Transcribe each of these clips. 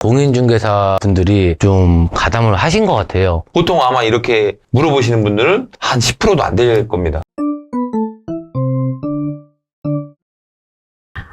공인중개사 분들이 좀 가담을 하신 것 같아요. 보통 아마 이렇게 물어보시는 분들은 한 10%도 안 될 겁니다.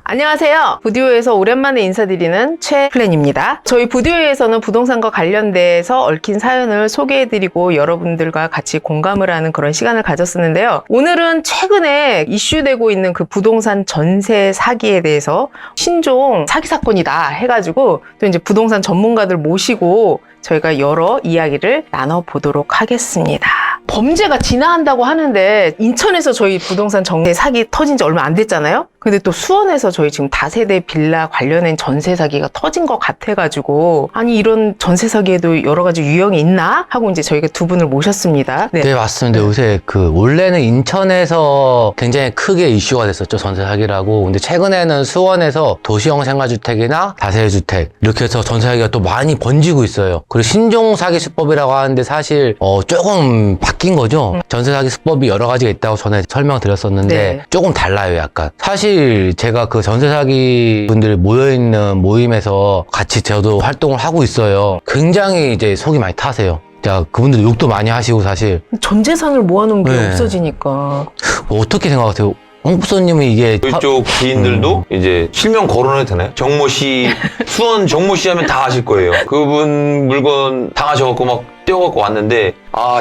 안녕하세요. 부디오에서 오랜만에 인사드리는 최플랜입니다. 저희 부디오에서는 부동산과 관련돼서 얽힌 사연을 소개해드리고 여러분들과 같이 공감을 하는 그런 시간을 가졌었는데요. 오늘은 최근에 이슈되고 있는 그 부동산 전세 사기에 대해서 신종 사기 사건이다 해가지고 또 이제 부동산 전문가들 모시고 저희가 여러 이야기를 나눠보도록 하겠습니다. 범죄가 진화한다고 하는데 인천에서 저희 부동산 전세 사기 터진 지 얼마 안 됐잖아요. 근데 또 수원에서 저희 지금 다세대 빌라 관련된 전세 사기가 터진 것 같아가지고 아니 이런 전세 사기에도 여러 가지 유형이 있나 하고 이제 저희가 두 분을 모셨습니다. 네, 맞습니다. 요새 원래는 인천에서 굉장히 크게 이슈가 됐었죠. 전세 사기라고. 근데 최근에는 수원에서 도시형 생활주택이나 다세대주택 이렇게 해서 전세 사기가 또 많이 번지고 있어요. 그리고 신종 사기 수법이라고 하는데 사실 조금 바뀐 거죠. 전세 사기 수법이 여러 가지가 있다고 전에 설명드렸었는데 네. 조금 달라요, 약간. 사실 제가 그 전세 사기 분들 모여있는 모임에서 같이 저도 활동을 하고 있어요. 굉장히 이제 속이 많이 타세요. 자, 그분들 욕도 많이 하시고 사실. 전 재산을 모아놓은 게 네. 없어지니까. 뭐 어떻게 생각하세요? 홍부서님은 이게 이쪽 지인들도 이제 실명 거론해도 되나요? 정모씨, 수원 정모씨 하면 다 아실 거예요. 그분 물건 당하셔갖고 막 뛰어갖고 왔는데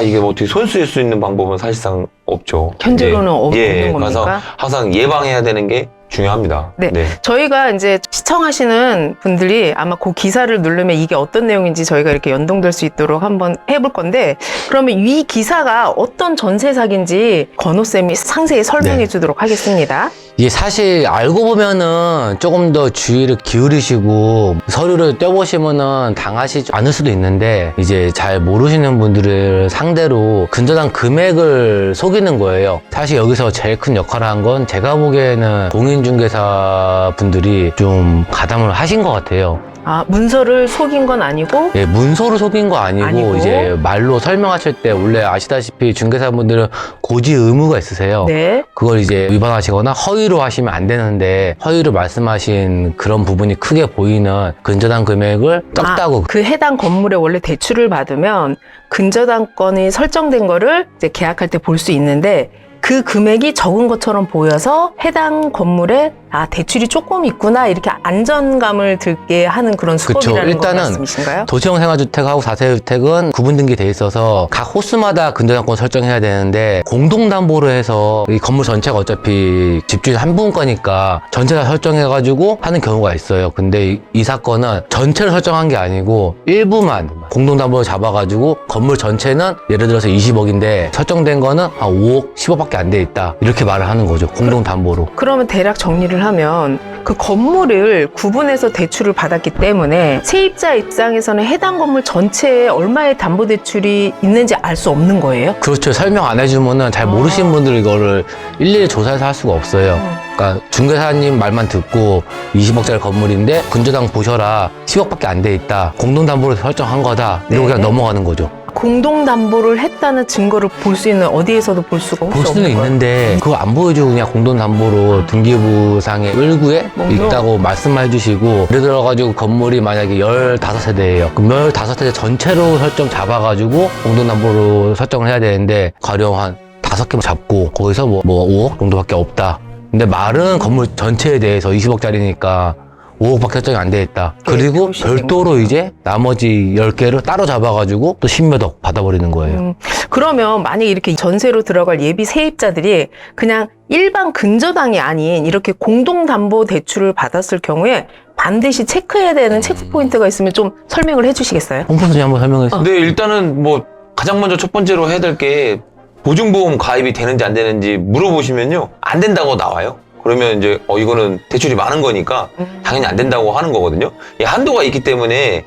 이게 뭐 어떻게 손쓸 수 있는 방법은 사실상 없죠. 현재로는 없는 겁니까? 그래서 항상 예방해야 되는 게 중요합니다. 네. 저희가 이제 시청하시는 분들이 아마 그 기사를 누르면 이게 어떤 내용인지 저희가 이렇게 연동될 수 있도록 한번 해볼 건데 그러면 이 기사가 어떤 전세 사기인지 건호쌤이 상세히 설명해 네. 주도록 하겠습니다. 이게 사실 알고 보면은 조금 더 주의를 기울이시고 서류를 떼보시면은 당하시지 않을 수도 있는데 이제 잘 모르시는 분들을 상대로 근저당 금액을 속이는 거예요. 사실 여기서 제일 큰 역할을 한 건 제가 보기에는 공인중개사 분들이 좀 가담을 하신 것 같아요. 문서를 속인 건 아니고 예, 문서로 속인 거 아니고 이제 말로 설명하실 때 원래 아시다시피 중개사분들은 고지 의무가 있으세요. 네. 그걸 이제 위반하시거나 허위로 하시면 안 되는데 허위로 말씀하신 그런 부분이 크게 보이는 근저당 금액을 떴다고. 그 해당 건물에 원래 대출을 받으면 근저당권이 설정된 거를 이제 계약할 때 볼 수 있는데 그 금액이 적은 것처럼 보여서 해당 건물에 대출이 조금 있구나 이렇게 안전감을 들게 하는 그런 수법이라는 거 말씀이신가요? 도시형 생활주택하고 다세대주택은 구분등기돼 있어서 각 호수마다 근저당권 설정해야 되는데 공동담보로 해서 이 건물 전체가 어차피 집주인 한 분 거니까 전체 다 설정해가지고 하는 경우가 있어요. 근데 이 사건은 전체를 설정한 게 아니고 일부만 공동담보로 잡아가지고 건물 전체는 예를 들어서 20억인데 설정된 거는 한 5억, 10억밖에 안 돼 있다 이렇게 말을 하는 거죠. 공동담보로. 그러면 대략 정리를 하면 그 건물을 구분해서 대출을 받았기 때문에 세입자 입장에서는 해당 건물 전체에 얼마의 담보대출이 있는지 알 수 없는 거예요? 그렇죠. 설명 안 해주면은 잘 모르시는 분들 이거를 일일이 조사해서 할 수가 없어요. 그러니까 중개사님 말만 듣고 20억짜리 건물인데 근저당 보셔라 10억밖에 안 돼 있다. 공동담보로 설정한 거다. 이러고 그냥 넘어가는 거죠. 공동담보를 했다는 증거를 볼 수 있는 어디에서도 볼 수가 볼 없는 수는 거예요? 있는데 그거 안 보여주고 그냥 공동담보로 등기부상의 1구에 있다고 말씀해 주시고 예를 들어가지고 건물이 만약에 15세대예요. 그럼 15세대 전체로 설정 잡아가지고 공동담보로 설정을 해야 되는데 가령 한 5개 잡고 거기서 뭐 5억 정도밖에 없다. 근데 말은 건물 전체에 대해서 20억짜리니까 5억밖에 설정이 안 돼 있다. 그리고 별도로 이제 나머지 10개를 따로 잡아가지고 또 10몇 억 받아버리는 거예요. 그러면 만약에 이렇게 전세로 들어갈 예비 세입자들이 그냥 일반 근저당이 아닌 이렇게 공동담보대출을 받았을 경우에 반드시 체크해야 되는 체크 포인트가 있으면 좀 설명을 해주시겠어요? 홍 선생님 한번 설명해 주세요. 근데 일단은 뭐 가장 먼저 첫 번째로 해야 될 게 보증보험 가입이 되는지 안 되는지 물어보시면요. 안 된다고 나와요. 그러면 이제 이거는 대출이 많은 거니까 당연히 안 된다고 하는 거거든요. 이 한도가 있기 때문에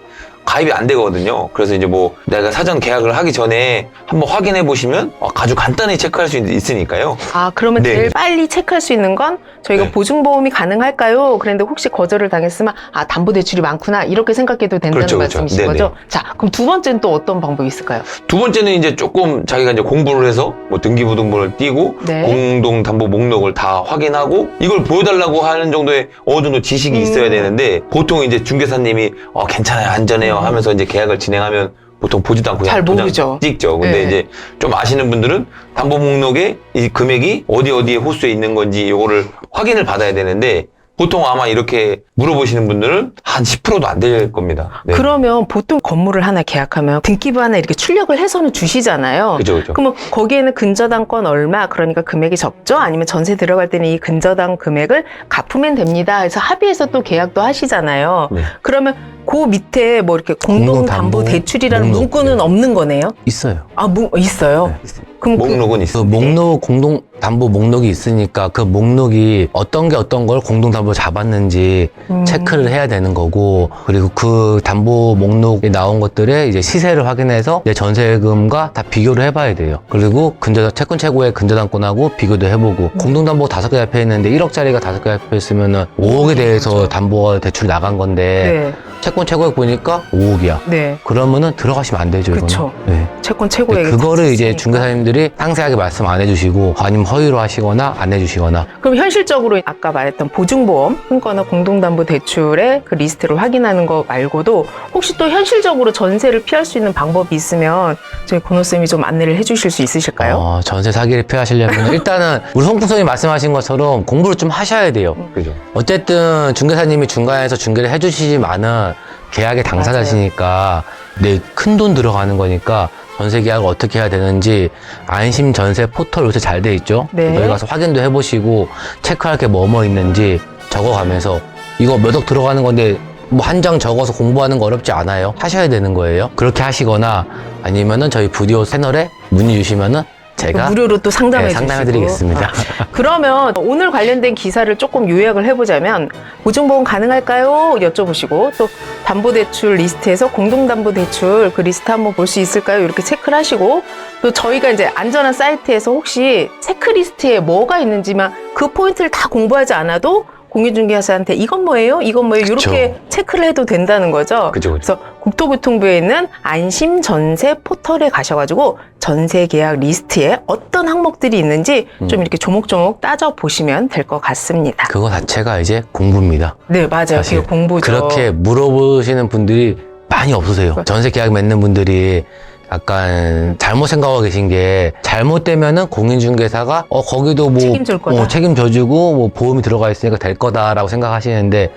가입이 안 되거든요. 그래서 이제 뭐 내가 사전 계약을 하기 전에 한번 확인해 보시면 아주 간단히 체크할 수 있으니까요. 아, 그러면 네. 제일 빨리 체크할 수 있는 건 저희가 네. 보증보험이 가능할까요? 그런데 혹시 거절을 당했으면 아, 담보대출이 많구나 이렇게 생각해도 된다는 그렇죠, 그렇죠. 말씀이신 네네. 거죠? 자, 그럼 두 번째는 또 어떤 방법이 있을까요? 두 번째는 이제 조금 자기가 이제 공부를 해서 뭐 등기부등본을 띄고 네. 공동담보 목록을 다 확인하고 이걸 보여달라고 하는 정도의 어느 정도 지식이 있어야 되는데 보통 이제 중개사님이 괜찮아요, 안전해요 하면서 이제 계약을 진행하면 보통 보지도 않고 잘 그냥 도장 모르죠. 찍죠. 근데 네. 이제 좀 아시는 분들은 담보 목록에 이 금액이 어디에 호수에 있는 건지 이거를 확인을 받아야 되는데 보통 아마 이렇게 물어보시는 분들은 한 10%도 안 될 겁니다. 네. 그러면 보통 건물을 하나 계약하면 등기부 하나 이렇게 출력을 해서는 주시잖아요. 그죠, 그죠. 그러면 거기에는 근저당권 얼마, 그러니까 금액이 적죠? 아니면 전세 들어갈 때는 이 근저당 금액을 갚으면 됩니다. 해서 합의해서 또 계약도 하시잖아요. 네. 그러면 그 밑에 뭐 이렇게 공동담보대출이라는 목록. 문구는 네. 없는 거네요? 있어요. 아, 있어요? 네. 그럼 목록은 그 있습니다. 목록 공동담보 목록이 있으니까 그 목록이 어떤 걸 공동담보로 잡았는지 체크를 해야 되는 거고 그리고 그 담보 목록에 나온 것들의 이제 시세를 확인해서 이제 전세금과 다 비교를 해봐야 돼요. 그리고 채권 최고의 근저당권하고 비교도 해보고 공동담보 5개 잡혀 있는데 1억짜리가 5개 잡혀 있으면은 5억에 대해서 담보가 대출이 나간 건데 네. 채권 최고액 보니까 5억이야. 네. 그러면은 들어가시면 안 되죠. 그쵸. 이거는. 네. 채권 최고액이 그거를 이제 있으니까. 중개사님들이 상세하게 말씀 안 해주시고 아니면 허위로 하시거나 안 해주시거나 그럼 현실적으로 아까 말했던 보증보험 끊거나 공동담보대출의 그 리스트를 확인하는 거 말고도 혹시 또 현실적으로 전세를 피할 수 있는 방법이 있으면 저희 권호쌤이 좀 안내를 해주실 수 있으실까요? 전세 사기를 피하시려면 일단은 우리 송풍선이 말씀하신 것처럼 공부를 좀 하셔야 돼요. 그죠. 어쨌든 중개사님이 중간에서 중개를 해주시지만은 계약의 당사자시니까 내 큰 돈 들어가는 거니까 전세 계약을 어떻게 해야 되는지 안심 전세 포털 요새 잘 돼 있죠. 네. 거기 가서 확인도 해보시고 체크할 게 뭐뭐 있는지 적어가면서 이거 몇 억 들어가는 건데 뭐 한 장 적어서 공부하는 거 어렵지 않아요. 하셔야 되는 거예요. 그렇게 하시거나 아니면은 저희 부디오 채널에 문의 주시면은 제가 무료로 또 상담해 주시고. 상담해드리겠습니다. 그러면 오늘 관련된 기사를 조금 요약을 해보자면 보증보험 가능할까요? 여쭤보시고 또 담보대출 리스트에서 공동담보대출 그 리스트 한번 볼 수 있을까요? 이렇게 체크를 하시고 또 저희가 이제 안전한 사이트에서 혹시 체크리스트에 뭐가 있는지만 그 포인트를 다 공부하지 않아도 공인중개사한테 이건 뭐예요? 이건 뭐예요? 그쵸. 이렇게 체크를 해도 된다는 거죠. 그죠, 그죠. 그래서 국토교통부에 있는 안심 전세 포털에 가셔가지고 전세 계약 리스트에 어떤 항목들이 있는지 좀 이렇게 조목조목 따져 보시면 될 것 같습니다. 그거 자체가 이제 공부입니다. 네, 맞아요. 사실 그게 공부죠. 그렇게 물어보시는 분들이 많이 없으세요. 전세 계약 맺는 분들이 약간 잘못 생각하고 계신 게 잘못되면은 공인중개사가 거기도 뭐 책임질 거다. 책임져주고 뭐 보험이 들어가 있으니까 될 거다라고 생각하시는데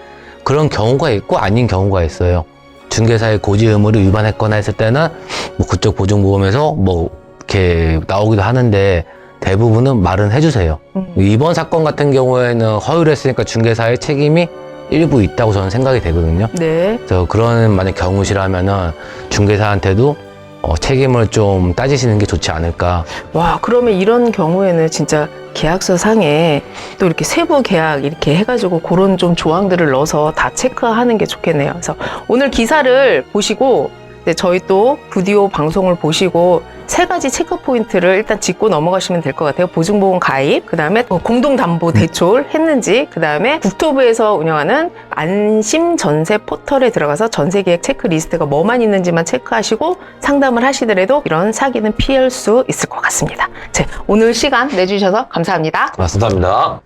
그런 경우가 있고 아닌 경우가 있어요. 중개사의 고지 의무를 위반했거나 했을 때는 뭐 그쪽 보증보험에서 뭐 이렇게 나오기도 하는데 대부분은 말은 해주세요. 이번 사건 같은 경우에는 허위를 했으니까 중개사의 책임이 일부 있다고 저는 생각이 되거든요. 네. 그래서 그런 만약 경우시라면은 중개사한테도 책임을 좀 따지시는 게 좋지 않을까. 와, 그러면 이런 경우에는 진짜 계약서 상에 또 이렇게 세부 계약 이렇게 해가지고 그런 좀 조항들을 넣어서 다 체크하는 게 좋겠네요. 그래서 오늘 기사를 보시고 저희 또 부디오 방송을 보시고 3가지 체크 포인트를 일단 짚고 넘어가시면 될 것 같아요. 보증보험 가입, 그 다음에 공동담보대출 했는지, 그 다음에 국토부에서 운영하는 안심 전세 포털에 들어가서 전세계획 체크리스트가 뭐만 있는지만 체크하시고 상담을 하시더라도 이런 사기는 피할 수 있을 것 같습니다. 오늘 시간 내주셔서 감사합니다. 감사합니다.